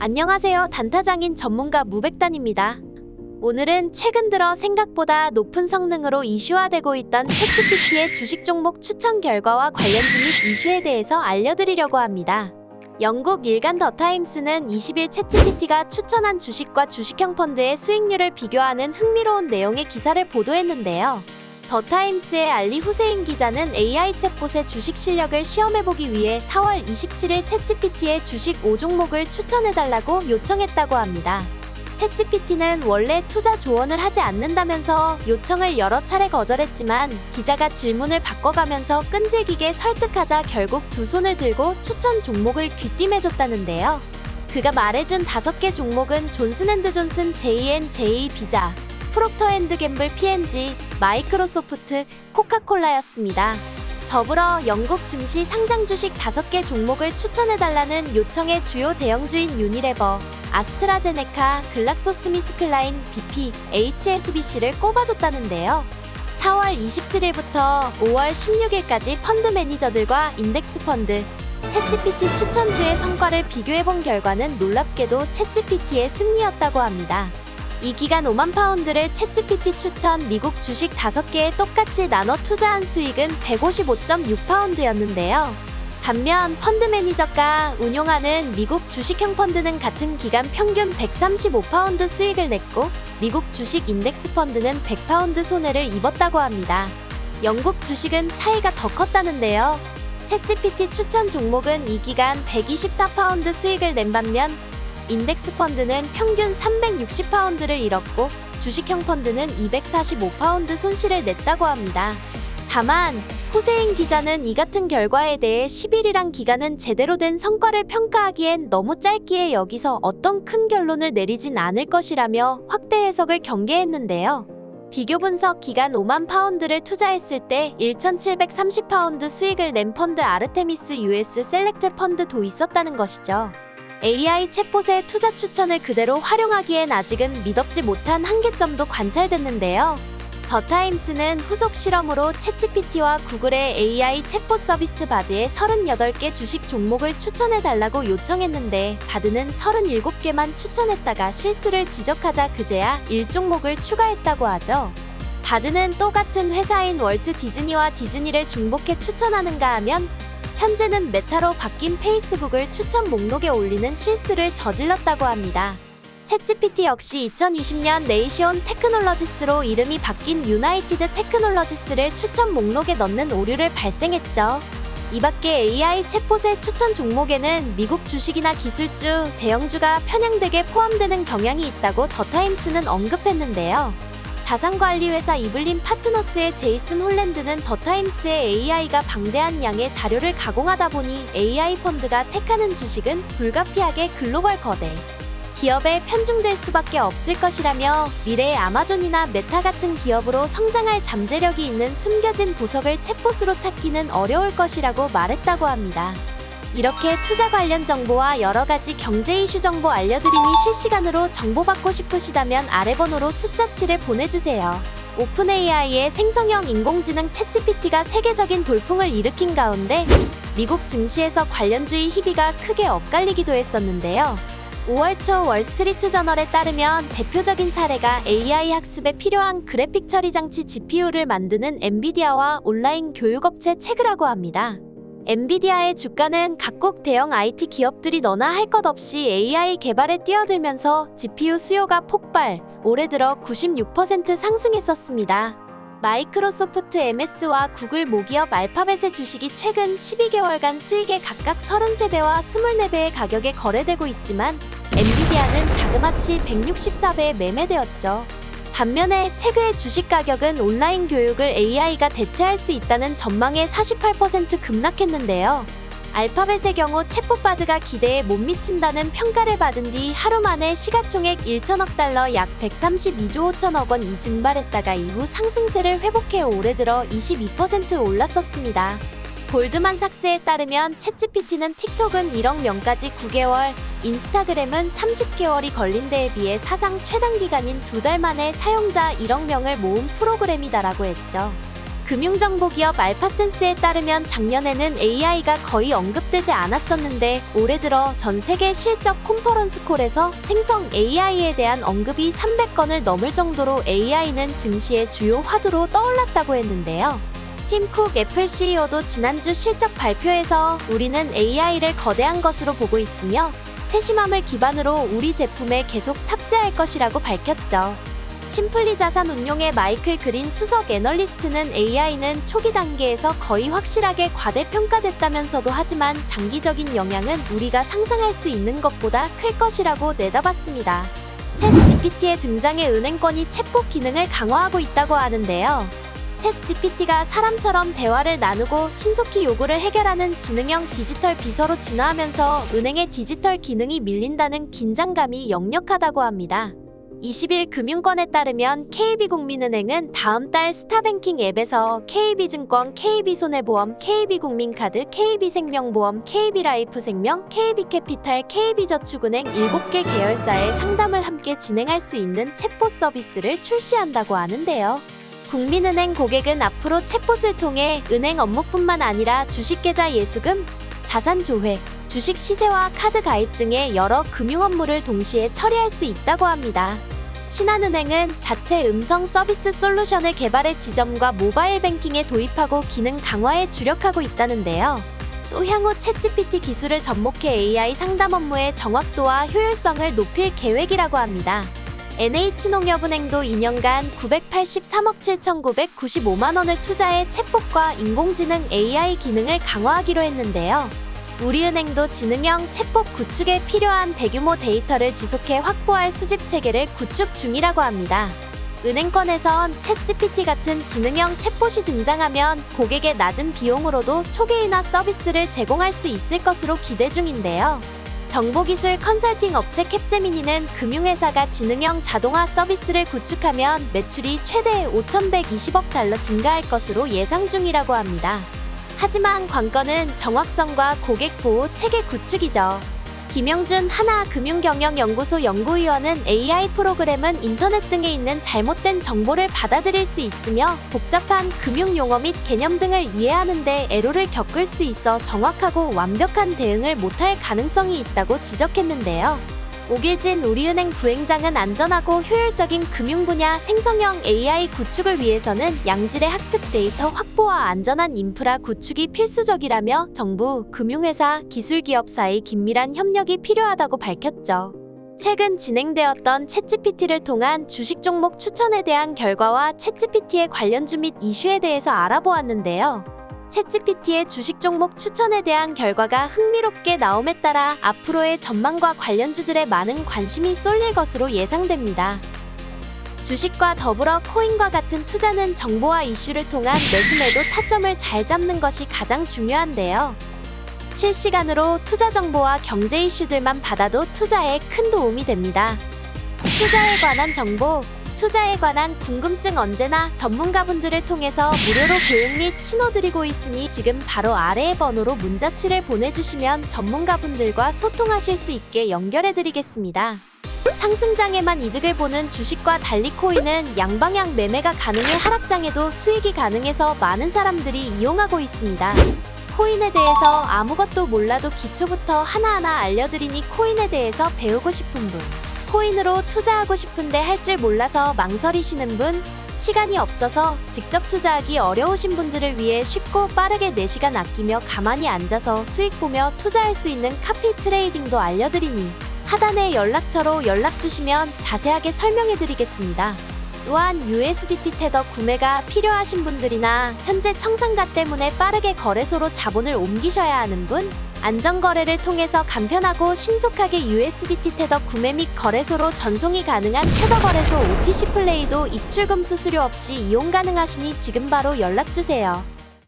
안녕하세요. 단타장인 전문가 무백단입니다. 오늘은 최근 들어 생각보다 높은 성능으로 이슈화되고 있던 챗GPT의 주식 종목 추천 결과와 관련주 및 이슈에 대해서 알려드리려고 합니다. 영국 일간 더타임스는 20일 챗GPT가 추천한 주식과 주식형 펀드의 수익률을 비교하는 흥미로운 내용의 기사를 보도했는데요. 더타임스의 알리 후세인 기자는 AI 챗봇의 주식 실력을 시험해보기 위해 4월 27일 챗GPT의 주식 5종목을 추천해달라고 요청했다고 합니다. 챗GPT는 원래 투자 조언을 하지 않는다면서 요청을 여러 차례 거절했지만 기자가 질문을 바꿔가면서 끈질기게 설득하자 결국 두 손을 들고 추천 종목을 귀띔해줬다는데요. 그가 말해준 5개 종목은 존슨앤드존슨, J&J 비자, 프록터앤드갬블 P&G, 마이크로소프트, 코카콜라였습니다. 더불어 영국 증시 상장 주식 5개 종목을 추천해달라는 요청의 주요 대형주인 유니레버, 아스트라제네카, 글락소스미스클라인, BP, HSBC를 꼽아줬다는데요. 4월 27일부터 5월 16일까지 펀드 매니저들과 인덱스 펀드, 챗GPT 추천주의 성과를 비교해본 결과는 놀랍게도 챗GPT의 승리였다고 합니다. 이 기간 5만 파운드를 챗GPT 추천 미국 주식 5개에 똑같이 나눠 투자한 수익은 155.6파운드였는데요. 반면 펀드 매니저가 운용하는 미국 주식형 펀드는 같은 기간 평균 135파운드 수익을 냈고 미국 주식 인덱스 펀드는 100파운드 손해를 입었다고 합니다. 영국 주식은 차이가 더 컸다는데요. 챗GPT 추천 종목은 이 기간 124파운드 수익을 낸 반면 인덱스 펀드는 평균 360파운드를 잃었고 주식형 펀드는 245파운드 손실을 냈다고 합니다. 다만 후세인 기자는 이 같은 결과에 대해 10일이란 기간은 제대로 된 성과를 평가하기엔 너무 짧기에 여기서 어떤 큰 결론을 내리진 않을 것이라며 확대 해석을 경계했는데요. 비교 분석 기간 5만 파운드를 투자했을 때 1,730파운드 수익을 낸 펀드 아르테미스 US 셀렉트 펀드도 있었다는 것이죠. AI 챗봇의 투자 추천을 그대로 활용하기엔 아직은 미덥지 못한 한계점도 관찰됐는데요. 더타임스는 후속 실험으로 챗GPT와 구글의 AI 챗봇 서비스 바드에 38개 주식 종목을 추천해달라고 요청했는데 바드는 37개만 추천했다가 실수를 지적하자 그제야 1종목을 추가했다고 하죠. 바드는 또 같은 회사인 월트 디즈니와 디즈니를 중복해 추천하는가 하면 현재는 메타로 바뀐 페이스북을 추천 목록에 올리는 실수를 저질렀다고 합니다. 챗GPT 역시 2020년 네이시온 테크놀러지스로 이름이 바뀐 유나이티드 테크놀러지스를 추천 목록에 넣는 오류를 발생했죠. 이 밖에 AI 챗봇의 추천 종목에는 미국 주식이나 기술주, 대형주가 편향되게 포함되는 경향이 있다고 더타임스는 언급했는데요. 자산관리회사 이블린 파트너스의 제이슨 홀랜드는 더타임스의 AI가 방대한 양의 자료를 가공하다 보니 AI 펀드가 택하는 주식은 불가피하게 글로벌 거대 기업에 편중될 수밖에 없을 것이라며 미래의 아마존이나 메타 같은 기업으로 성장할 잠재력이 있는 숨겨진 보석을 챗봇으로 찾기는 어려울 것이라고 말했다고 합니다. 이렇게 투자 관련 정보와 여러가지 경제 이슈 정보 알려드리니 실시간으로 정보받고 싶으시다면 아래 번호로 숫자 7을 보내주세요. 오픈 AI의 생성형 인공지능 챗GPT가 세계적인 돌풍을 일으킨 가운데 미국 증시에서 관련주의 희비가 크게 엇갈리기도 했었는데요. 5월 초 월스트리트 저널에 따르면 대표적인 사례가 AI 학습에 필요한 그래픽 처리 장치 GPU를 만드는 엔비디아와 온라인 교육업체 체그라고 합니다. 엔비디아의 주가는 각국 대형 IT 기업들이 너나 할 것 없이 AI 개발에 뛰어들면서 GPU 수요가 폭발, 올해 들어 96% 상승했었습니다. 마이크로소프트 MS와 구글 모기업 알파벳의 주식이 최근 12개월간 수익의 각각 33배와 24배의 가격에 거래되고 있지만 엔비디아는 자그마치 164배에 매매되었죠. 반면에 체그의 주식 가격은 온라인 교육을 AI가 대체할 수 있다는 전망에 48% 급락했는데요. 알파벳의 경우 챗봇 바드가 기대에 못 미친다는 평가를 받은 뒤 하루 만에 시가총액 1천억 달러 약 132조 5천억 원이 증발했다가 이후 상승세를 회복해 올해 들어 22% 올랐었습니다. 골드만삭스에 따르면 챗GPT는 틱톡은 1억 명까지 9개월, 인스타그램은 30개월이 걸린 데에 비해 사상 최단 기간인 2달 만에 사용자 1억 명을 모은 프로그램이다라고 했죠. 금융정보기업 알파센스에 따르면 작년에는 AI가 거의 언급되지 않았었는데 올해 들어 전 세계 실적 컨퍼런스 콜에서 생성 AI에 대한 언급이 300건을 넘을 정도로 AI는 증시의 주요 화두로 떠올랐다고 했는데요. 팀 쿡 애플 CEO도 지난주 실적 발표에서 우리는 AI를 거대한 것으로 보고 있으며 세심함을 기반으로 우리 제품에 계속 탑재할 것이라고 밝혔죠. 심플리 자산운용의 마이클 그린 수석 애널리스트는 AI는 초기 단계에서 거의 확실하게 과대평가됐다면서도 하지만 장기적인 영향은 우리가 상상할 수 있는 것보다 클 것이라고 내다봤습니다. 챗 GPT의 등장에 은행권이 챗봇 기능을 강화하고 있다고 하는데요. 챗 GPT가 사람처럼 대화를 나누고 신속히 요구를 해결하는 지능형 디지털 비서로 진화하면서 은행의 디지털 기능이 밀린다는 긴장감이 역력하다고 합니다. 20일 금융권에 따르면 KB국민은행은 다음 달 스타뱅킹 앱에서 KB증권, KB손해보험, KB국민카드, KB생명보험, KB라이프생명, KB캐피탈, KB저축은행 7개 계열사의 상담을 함께 진행할 수 있는 챗봇 서비스를 출시한다고 하는데요. 국민은행 고객은 앞으로 챗봇을 통해 은행 업무뿐만 아니라 주식계좌 예수금, 자산 조회, 주식 시세와 카드 가입 등의 여러 금융 업무를 동시에 처리할 수 있다고 합니다. 신한은행은 자체 음성 서비스 솔루션을 개발해 지점과 모바일 뱅킹에 도입하고 기능 강화에 주력하고 있다는데요. 또 향후 챗GPT 기술을 접목해 AI 상담 업무의 정확도와 효율성을 높일 계획이라고 합니다. NH농협은행도 2년간 983억 7,995만 원을 투자해 챗봇과 인공지능 AI 기능을 강화하기로 했는데요. 우리은행도 지능형 챗봇 구축에 필요한 대규모 데이터를 지속해 확보할 수집 체계를 구축 중이라고 합니다. 은행권에선 챗GPT 같은 지능형 챗봇이 등장하면 고객의 낮은 비용으로도 초기인화 서비스를 제공할 수 있을 것으로 기대 중인데요. 정보기술 컨설팅 업체 캡제미니는 금융회사가 지능형 자동화 서비스를 구축하면 매출이 최대 5,120억 달러 증가할 것으로 예상 중이라고 합니다. 하지만 관건은 정확성과 고객 보호 체계 구축이죠. 김영준 하나금융경영연구소 연구위원은 AI 프로그램은 인터넷 등에 있는 잘못된 정보를 받아들일 수 있으며 복잡한 금융 용어 및 개념 등을 이해하는 데 애로를 겪을 수 있어 정확하고 완벽한 대응을 못할 가능성이 있다고 지적했는데요. 오길진 우리은행 부행장은 안전하고 효율적인 금융 분야 생성형 AI 구축을 위해서는 양질의 학습 데이터 확보와 안전한 인프라 구축이 필수적이라며 정부, 금융회사, 기술기업 사이 긴밀한 협력이 필요하다고 밝혔죠. 최근 진행되었던 챗GPT를 통한 주식 종목 추천에 대한 결과와 챗GPT의 관련주 및 이슈에 대해서 알아보았는데요. 챗GPT의 주식 종목 추천에 대한 결과가 흥미롭게 나옴에 따라 앞으로의 전망과 관련주들에 많은 관심이 쏠릴 것으로 예상됩니다. 주식과 더불어 코인과 같은 투자는 정보와 이슈를 통한 매수매도 타점을 잘 잡는 것이 가장 중요한데요. 실시간으로 투자 정보와 경제 이슈들만 받아도 투자에 큰 도움이 됩니다. 투자에 관한 정보, 투자에 관한 궁금증 언제나 전문가분들을 통해서 무료로 교육 및 신호드리고 있으니 지금 바로 아래의 번호로 문자치를 보내주시면 전문가분들과 소통하실 수 있게 연결해드리겠습니다. 상승장에만 이득을 보는 주식과 달리 코인은 양방향 매매가 가능해 하락장에도 수익이 가능해서 많은 사람들이 이용하고 있습니다. 코인에 대해서 아무것도 몰라도 기초부터 하나하나 알려드리니 코인에 대해서 배우고 싶은 분, 코인으로 투자하고 싶은데 할 줄 몰라서 망설이시는 분, 시간이 없어서 직접 투자하기 어려우신 분들을 위해 쉽고 빠르게 4시간 아끼며 가만히 앉아서 수익 보며 투자할 수 있는 카피 트레이딩도 알려드리니 하단의 연락처로 연락 주시면 자세하게 설명해드리겠습니다. 또한 USDT 테더 구매가 필요하신 분들이나 현재 청산가 때문에 빠르게 거래소로 자본을 옮기셔야 하는 분, 안전거래를 통해서 간편하고 신속하게 USDT 테더 구매 및 거래소로 전송이 가능한 테더 거래소 OTC 플레이도 입출금 수수료 없이 이용 가능하시니 지금 바로 연락주세요.